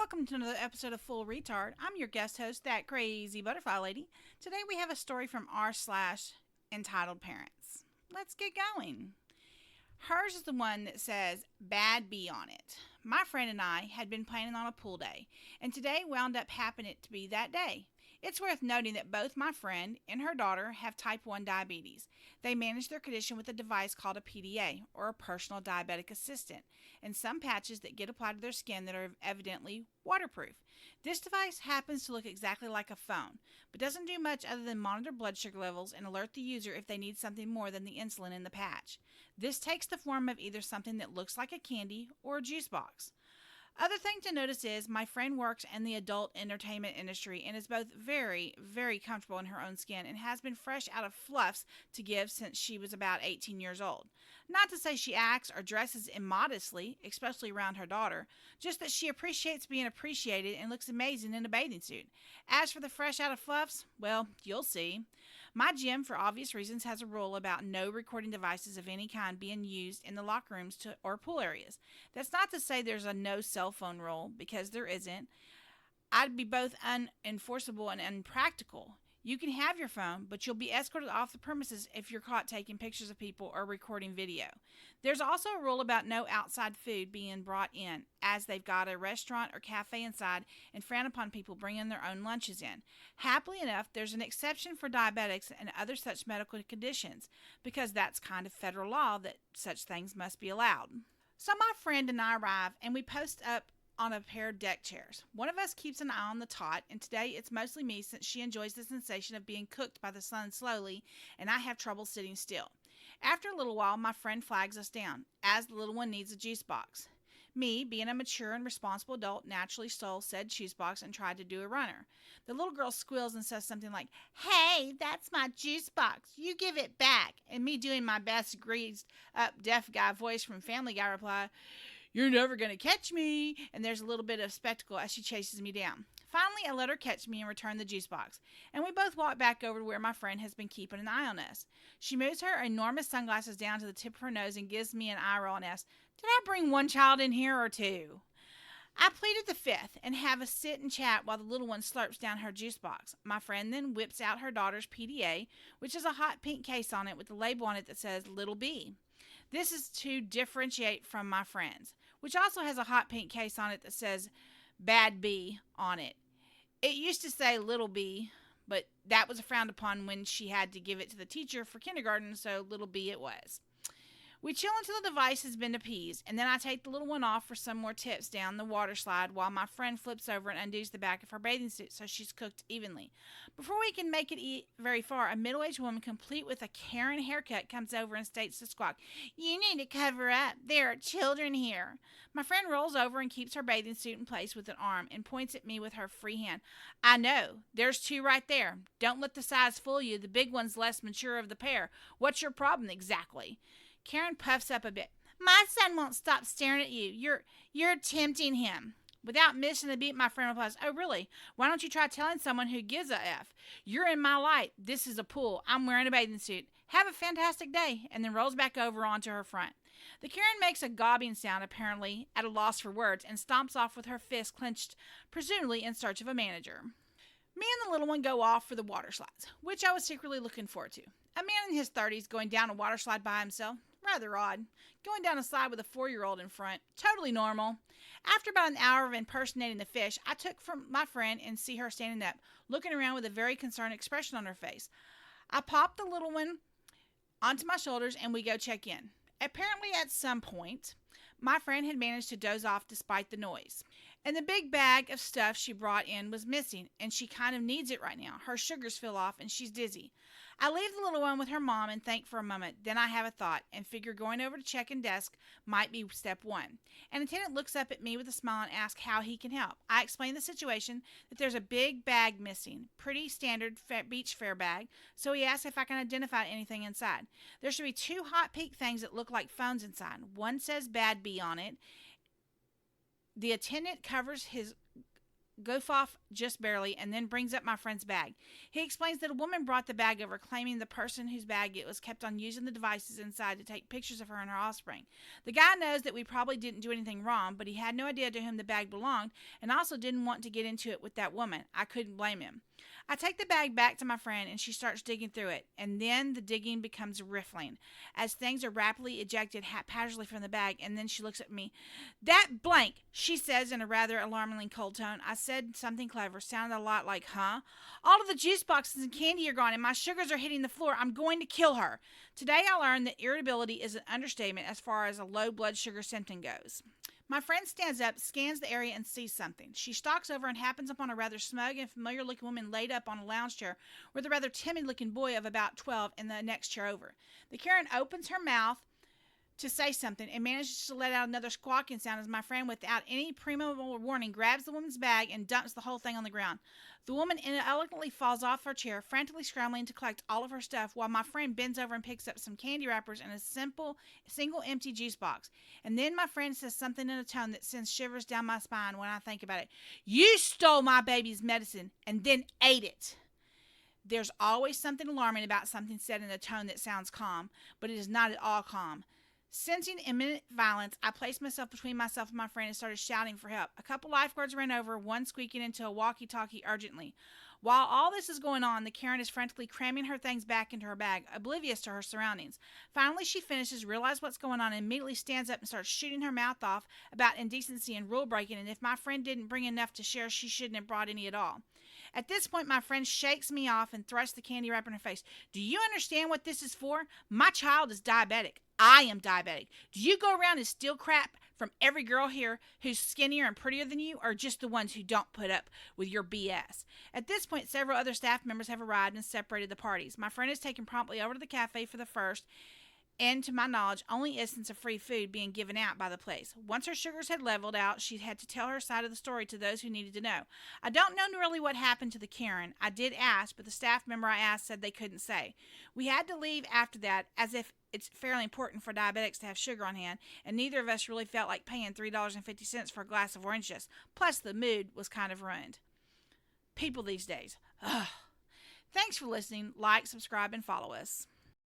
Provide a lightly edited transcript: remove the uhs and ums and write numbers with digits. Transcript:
Welcome to another episode of Full Retard. I'm your guest host, that crazy butterfly lady. Today we have a story from r/entitled parents. Let's get going. Hers is the one that says bad bee on it. My friend and I had been planning on a pool day, and today wound up happening to be that day. It's worth noting that both my friend and her daughter have type 1 diabetes. They manage their condition with a device called a PDA, or a personal diabetic assistant, and some patches that get applied to their skin that are evidently waterproof. This device happens to look exactly like a phone, but doesn't do much other than monitor blood sugar levels and alert the user if they need something more than the insulin in the patch. This takes the form of either something that looks like a candy or a juice box. Other thing to notice is my friend works in the adult entertainment industry and is both very, very comfortable in her own skin and has been fresh out of fluffs to give since she was about 18 years old. Not to say she acts or dresses immodestly, especially around her daughter, just that she appreciates being appreciated and looks amazing in a bathing suit. As for the fresh out of fluffs, well, you'll see. My gym, for obvious reasons, has a rule about no recording devices of any kind being used in the locker rooms or pool areas. That's not to say there's a no cell phone rule, because there isn't. I'd be both unenforceable and unpractical. You can have your phone, but you'll be escorted off the premises if you're caught taking pictures of people or recording video. There's also a rule about no outside food being brought in, as they've got a restaurant or cafe inside and frown upon people bringing their own lunches in. Happily enough, there's an exception for diabetics and other such medical conditions, because that's kind of federal law that such things must be allowed. So my friend and I arrive, and we post up on a pair of deck chairs. One of us keeps an eye on the tot, and today it's mostly me since she enjoys the sensation of being cooked by the sun slowly, and I have trouble sitting still. After a little while, my friend flags us down, as the little one needs a juice box. Me, being a mature and responsible adult, naturally stole said juice box and tried to do a runner. The little girl squeals and says something like, "Hey, that's my juice box. You give it back." And me, doing my best greased up deaf guy voice from Family Guy, reply, "You're never going to catch me." And there's a little bit of spectacle as she chases me down. Finally, I let her catch me and return the juice box, and we both walk back over to where my friend has been keeping an eye on us. She moves her enormous sunglasses down to the tip of her nose and gives me an eye roll and asks, "Did I bring one child in here or two?" I pleaded the fifth and have a sit and chat while the little one slurps down her juice box. My friend then whips out her daughter's PDA, which is a hot pink case on it with a label on it that says Little B. This is to differentiate from my friend's, which also has a hot pink case on it that says Bad B on it. It used to say Little B, but that was frowned upon when she had to give it to the teacher for kindergarten, so Little B it was. We chill until the device has been appeased, and then I take the little one off for some more tips down the water slide while my friend flips over and undoes the back of her bathing suit so she's cooked evenly. Before we can make it very far, a middle-aged woman complete with a Karen haircut comes over and states to Squawk, "You need to cover up. There are children here." My friend rolls over and keeps her bathing suit in place with an arm and points at me with her free hand. "I know. There's two right there. Don't let the size fool you. The big one's less mature of the pair. What's your problem exactly?" Karen puffs up a bit. "My son won't stop staring at you. You're tempting him." Without missing a beat, my friend replies, "Oh, really? Why don't you try telling someone who gives a F? You're in my light. This is a pool. I'm wearing a bathing suit. Have a fantastic day," and then rolls back over onto her front. The Karen makes a gobbing sound, apparently at a loss for words, and stomps off with her fist clenched, presumably in search of a manager. Me and the little one go off for the water slides, which I was secretly looking forward to. A man in his 30s going down a water slide by himself? Rather odd. Going down a slide with a 4-year-old in front? Totally normal. After about an hour of impersonating the fish, I took from my friend and see her standing up, looking around with a very concerned expression on her face. I pop the little one onto my shoulders and we go check in. Apparently at some point, my friend had managed to doze off despite the noise. And the big bag of stuff she brought in was missing, and she kind of needs it right now. Her sugars fell off, and she's dizzy. I leave the little one with her mom and think for a moment. Then I have a thought and figure going over to check-in desk might be step one. An attendant looks up at me with a smile and asks how he can help. I explain the situation, that there's a big bag missing, pretty standard beach fair bag, so he asks if I can identify anything inside. There should be two hot pink things that look like phones inside. One says Bad B on it. The attendant covers his goof off just barely, and then brings up my friend's bag. He explains that a woman brought the bag over, claiming the person whose bag it was kept on using the devices inside to take pictures of her and her offspring. The guy knows that we probably didn't do anything wrong, but he had no idea to whom the bag belonged and also didn't want to get into it with that woman. I couldn't blame him. I take the bag back to my friend and she starts digging through it, and then the digging becomes riffling as things are rapidly ejected haphazardly from the bag, and then she looks at me. "That blank," she says in a rather alarmingly cold tone. I said something clever, sounded a lot like, "Huh? All of the juice boxes and candy are gone and my sugars are hitting the floor. I'm going to kill her." Today I learned that irritability is an understatement as far as a low blood sugar symptom goes. My friend stands up, scans the area, and sees something. She stalks over and happens upon a rather smug and familiar-looking woman laid up on a lounge chair with a rather timid-looking boy of about 12 in the next chair over. The Karen opens her mouth to say something and manages to let out another squawking sound as my friend, without any preamble warning, grabs the woman's bag and dumps the whole thing on the ground. The woman inelegantly falls off her chair, frantically scrambling to collect all of her stuff, while my friend bends over and picks up some candy wrappers and a single empty juice box. And then my friend says something in a tone that sends shivers down my spine when I think about it. "You stole my baby's medicine and then ate it." There's always something alarming about something said in a tone that sounds calm, but it is not at all calm. Sensing imminent violence, I placed myself between myself and my friend and started shouting for help. A couple lifeguards ran over, one squeaking into a walkie-talkie urgently. While all this is going on, the Karen is frantically cramming her things back into her bag, oblivious to her surroundings. Finally, she finishes, realizes what's going on, and immediately stands up and starts shooting her mouth off about indecency and rule-breaking, and if my friend didn't bring enough to share, she shouldn't have brought any at all. At this point, my friend shakes me off and thrusts the candy wrapper in her face. "Do you understand what this is for? My child is diabetic. I am diabetic. Do you go around and steal crap from every girl here who's skinnier and prettier than you, or just the ones who don't put up with your BS?" At this point, several other staff members have arrived and separated the parties. My friend is taken promptly over to the cafe for the first, and to my knowledge, only instance of free food being given out by the place. Once her sugars had leveled out, she had to tell her side of the story to those who needed to know. I don't know really what happened to the Karen. I did ask, but the staff member I asked said they couldn't say. We had to leave after that, as if it's fairly important for diabetics to have sugar on hand, and neither of us really felt like paying $3.50 for a glass of orange juice. Plus, the mood was kind of ruined. People these days. Ugh. Thanks for listening. Like, subscribe, and follow us.